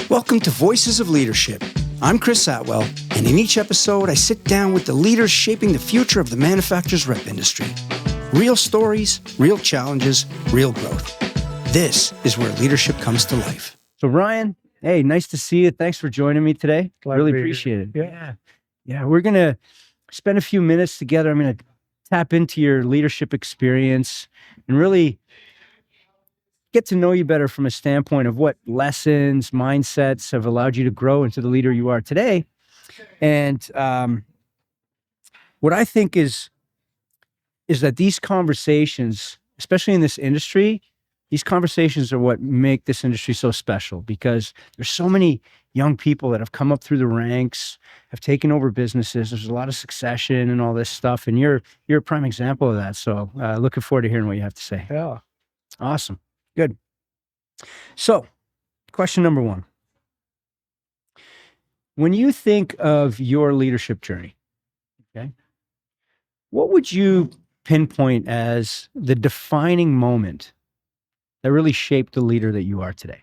Welcome to Voices of Leadership. I'm Chris Atwell, and in each episode, I sit down with the leaders shaping the future of the manufacturer's rep industry. Real stories, real challenges, real growth. This is where leadership comes to life. So Ryan, hey, nice to see you. Thanks for joining me today. Really appreciate it. Yeah. We're going to spend a few minutes together. I'm going to tap into your leadership experience and really get to know you better from a standpoint of what lessons, mindsets have allowed you to grow into the leader you are today. And what I think is that these conversations, especially in this industry, these conversations are what make this industry so special, because there's so many young people that have come up through the ranks, have taken over businesses. There's a lot of succession and all this stuff. And you're a prime example of that. So looking forward to hearing what you have to say. Yeah. Awesome. Good. So, question number one. When you think of your leadership journey, okay, what would you pinpoint as the defining moment that really shaped the leader that you are today?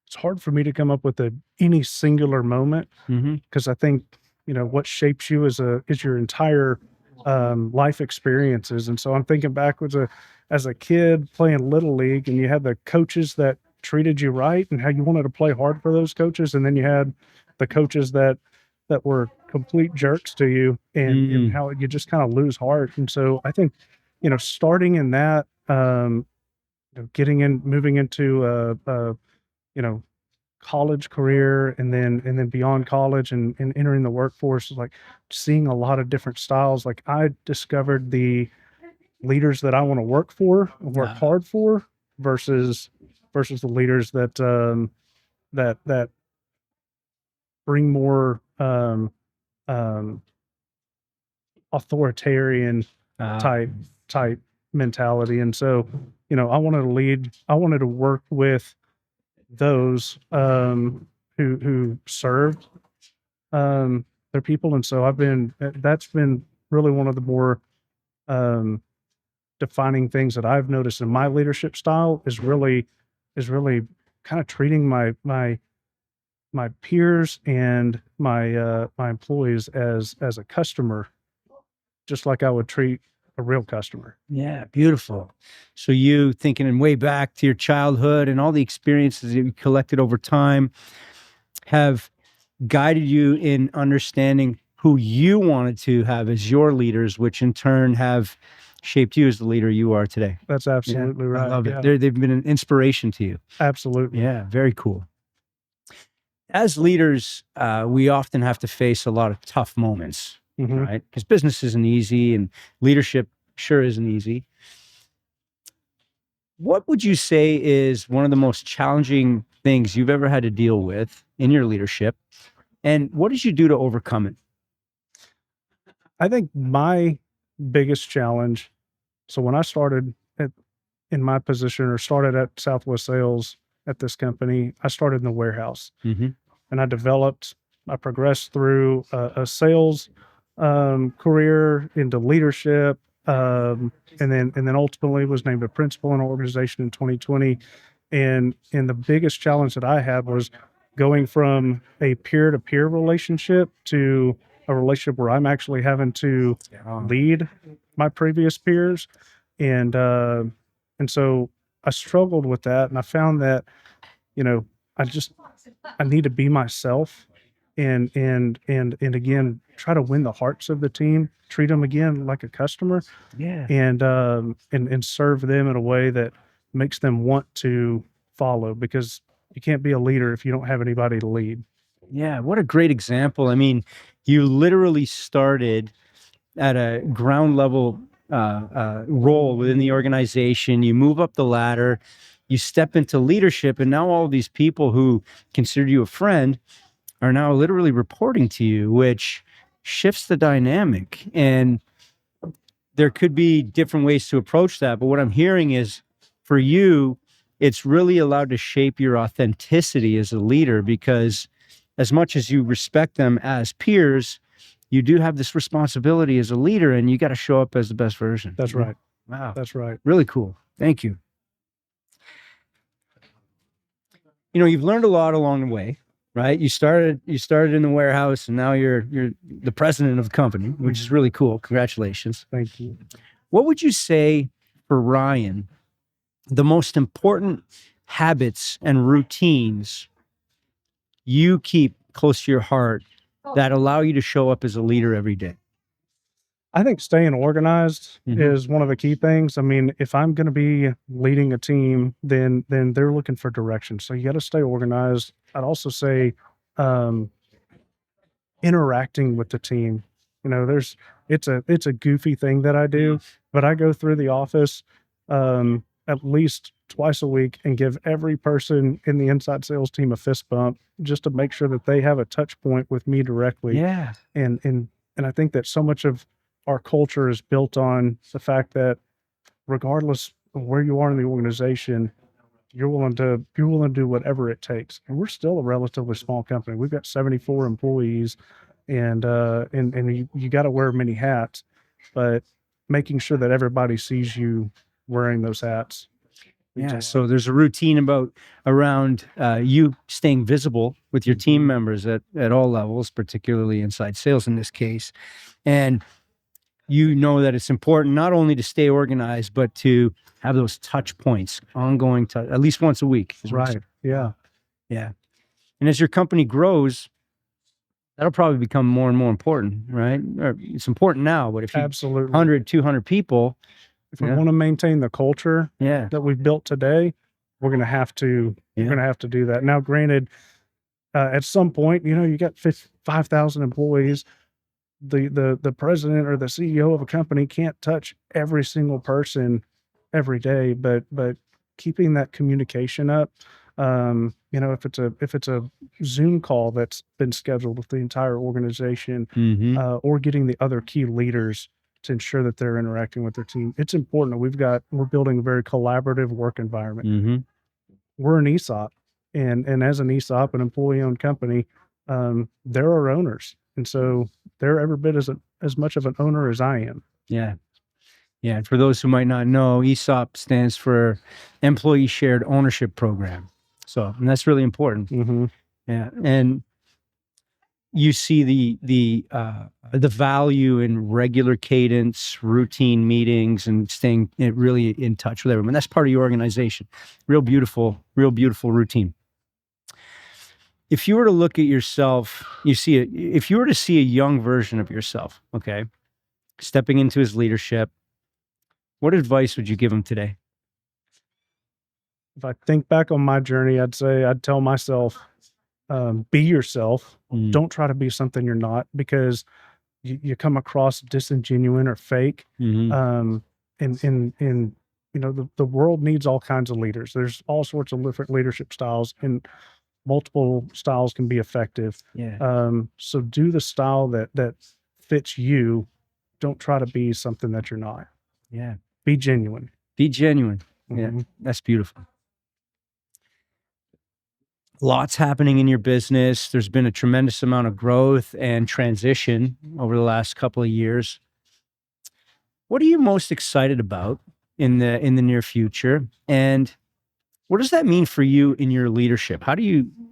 It's hard for me to come up with any singular moment, because I think, what shapes you is your entire life experiences. And so I'm thinking back as a kid playing Little League, and you had the coaches that treated you right and how you wanted to play hard for those coaches. And then you had the coaches that were complete jerks to you, and how you just kind of lose heart. And so I think, starting in that, moving into college career, and then beyond college and entering the workforce, like seeing a lot of different styles. Like I discovered the leaders that I want to work for and work hard for versus the leaders that that bring more authoritarian type mentality. And so, I wanted to work with those who served their people. And so that's been really one of the more defining things that I've noticed in my leadership style is really kind of treating my peers and my employees as a customer, just like I would treat a real customer. Yeah, beautiful. So you thinking way back to your childhood and all the experiences that you collected over time have guided you in understanding who you wanted to have as your leaders, which in turn have shaped you as the leader you are today. That's absolutely right. I love it. They've been an inspiration to you. Absolutely. Yeah, very cool. As leaders, we often have to face a lot of tough moments. Right? Because business isn't easy and leadership sure isn't easy. What would you say is one of the most challenging things you've ever had to deal with in your leadership? And what did you do to overcome it? I think my biggest challenge, so when I started in my position, or started at Southwest Sales at this company, I started in the warehouse. And I progressed through a sales career into leadership, and then ultimately was named a principal in our organization in 2020. And the biggest challenge that I had was going from a peer-to-peer relationship to a relationship where I'm actually having to lead my previous peers. And so I struggled with that, and I found that, I need to be myself. And again, try to win the hearts of the team, treat them again like a customer, and serve them in a way that makes them want to follow, because you can't be a leader if you don't have anybody to lead. Yeah, what a great example. I mean, you literally started at a ground level role within the organization. You move up the ladder, you step into leadership, and now all these people who consider you a friend are now literally reporting to you, which shifts the dynamic. And there could be different ways to approach that. But what I'm hearing is, for you, it's really allowed to shape your authenticity as a leader, because as much as you respect them as peers, you do have this responsibility as a leader, and you got to show up as the best version. That's right. Wow. That's right. Really cool. Thank you. you've learned a lot along the way, right? You started in the warehouse, and now you're the president of the company, which is really cool. Congratulations. Thank you. What would you say for Ryan, the most important habits and routines you keep close to your heart that allow you to show up as a leader every day? I think staying organized Mhm. is one of the key things. I mean, if I'm going to be leading a team, then they're looking for direction. So you got to stay organized. I'd also say um, interacting with the team. It's a goofy thing that I do, but I go through the office at least twice a week and give every person in the inside sales team a fist bump just to make sure that they have a touch point with me directly. Yeah. And I think that so much of our culture is built on the fact that regardless of where you are in the organization, you're willing to do whatever it takes. And we're still a relatively small company. We've got 74 employees, and you got to wear many hats, but making sure that everybody sees you wearing those hats. Yeah. So there's a routine around you staying visible with your team members at all levels, particularly inside sales in this case. And you know that it's important not only to stay organized, but to have those touch points, ongoing at least once a week. Right. Yeah. Yeah. And as your company grows, that'll probably become more and more important, right? Or it's important now, but if you Absolutely. 100, 200 people, If we want to maintain the culture yeah, that we've built today, we're going to have to do that. Now, granted, at some point, you got 5,000 employees. The president or the CEO of a company can't touch every single person every day, but keeping that communication up, if it's a Zoom call that's been scheduled with the entire organization, or getting the other key leaders to ensure that they're interacting with their team, it's important. We're building a very collaborative work environment. We're an ESOP, and as an ESOP, an employee-owned company, they're our owners, and so they're every bit as much of an owner as I am. Yeah. Yeah. And for those who might not know, ESOP stands for Employee Shared Ownership Program. And that's really important. Yeah. And you see the value in regular cadence, routine meetings, and staying really in touch with everyone. That's part of your organization. Real beautiful routine. If you were to look at yourself, if you were to see a young version of yourself, okay, stepping into his leadership, what advice would you give him today? If I think back on my journey, I'd tell myself, be yourself. Don't try to be something you're not, because you come across disingenuous or fake. And the world needs all kinds of leaders. There's all sorts of different leadership styles, and multiple styles can be effective. Yeah. So do the style that fits you. Don't try to be something that you're not. Yeah. Be genuine. Be genuine. Yeah. That's beautiful. Lots happening in your business. There's been a tremendous amount of growth and transition over the last couple of years. What are you most excited about in the near future? And what does that mean for you in your leadership?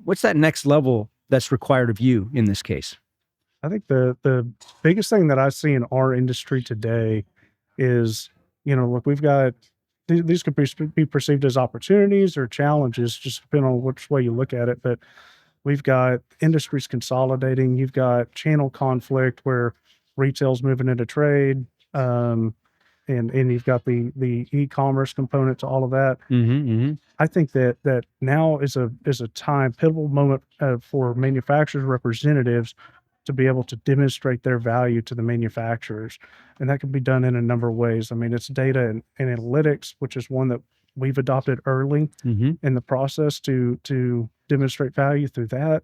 What's that next level that's required of you in this case? I think the biggest thing that I see in our industry today is, look, we've got these could be perceived as opportunities or challenges, just depending on which way you look at it. But we've got industries consolidating. You've got channel conflict where retail's moving into trade, and you've got the e-commerce component to all of that. I think that now is a pivotal moment for manufacturers representatives to be able to demonstrate their value to the manufacturers. And that can be done in a number of ways. I mean, it's data and analytics, which is one that we've adopted early in the process to demonstrate value through that.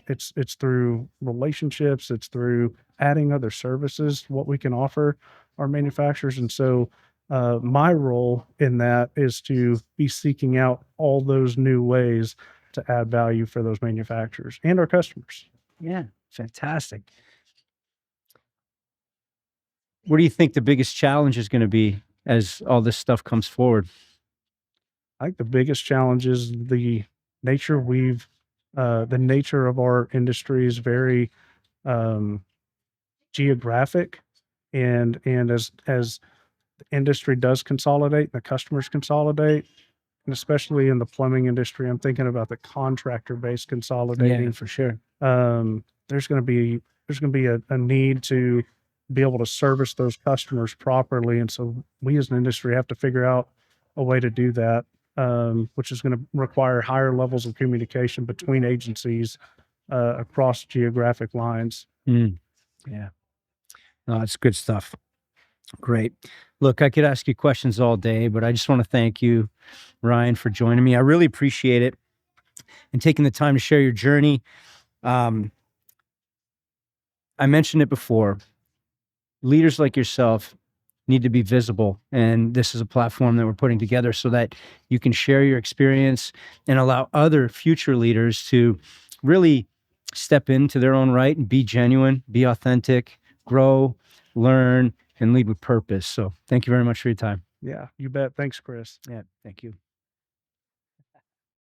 It's through relationships, it's through adding other services, what we can offer our manufacturers. And so my role in that is to be seeking out all those new ways to add value for those manufacturers and our customers. Yeah, fantastic. What do you think the biggest challenge is going to be as all this stuff comes forward? I think the biggest challenge is the the nature of our industry is very geographic, and as the industry does consolidate, the customers consolidate, and especially in the plumbing industry, I'm thinking about the contractor base Yeah, consolidating. for sure. There's going to be a need to be able to service those customers properly, and so we as an industry have to figure out a way to do that, which is going to require higher levels of communication between agencies across geographic lines. Mm, yeah. No, that's good stuff. Great. Look, I could ask you questions all day, but I just want to thank you, Ryan, for joining me. I really appreciate it and taking the time to share your journey. I mentioned it before. Leaders like yourself need to be visible, and this is a platform that we're putting together so that you can share your experience and allow other future leaders to really step into their own right and be genuine, be authentic, grow, learn, and lead with purpose. So thank you very much for your time. Yeah, you bet. Thanks, Chris. Yeah, thank you.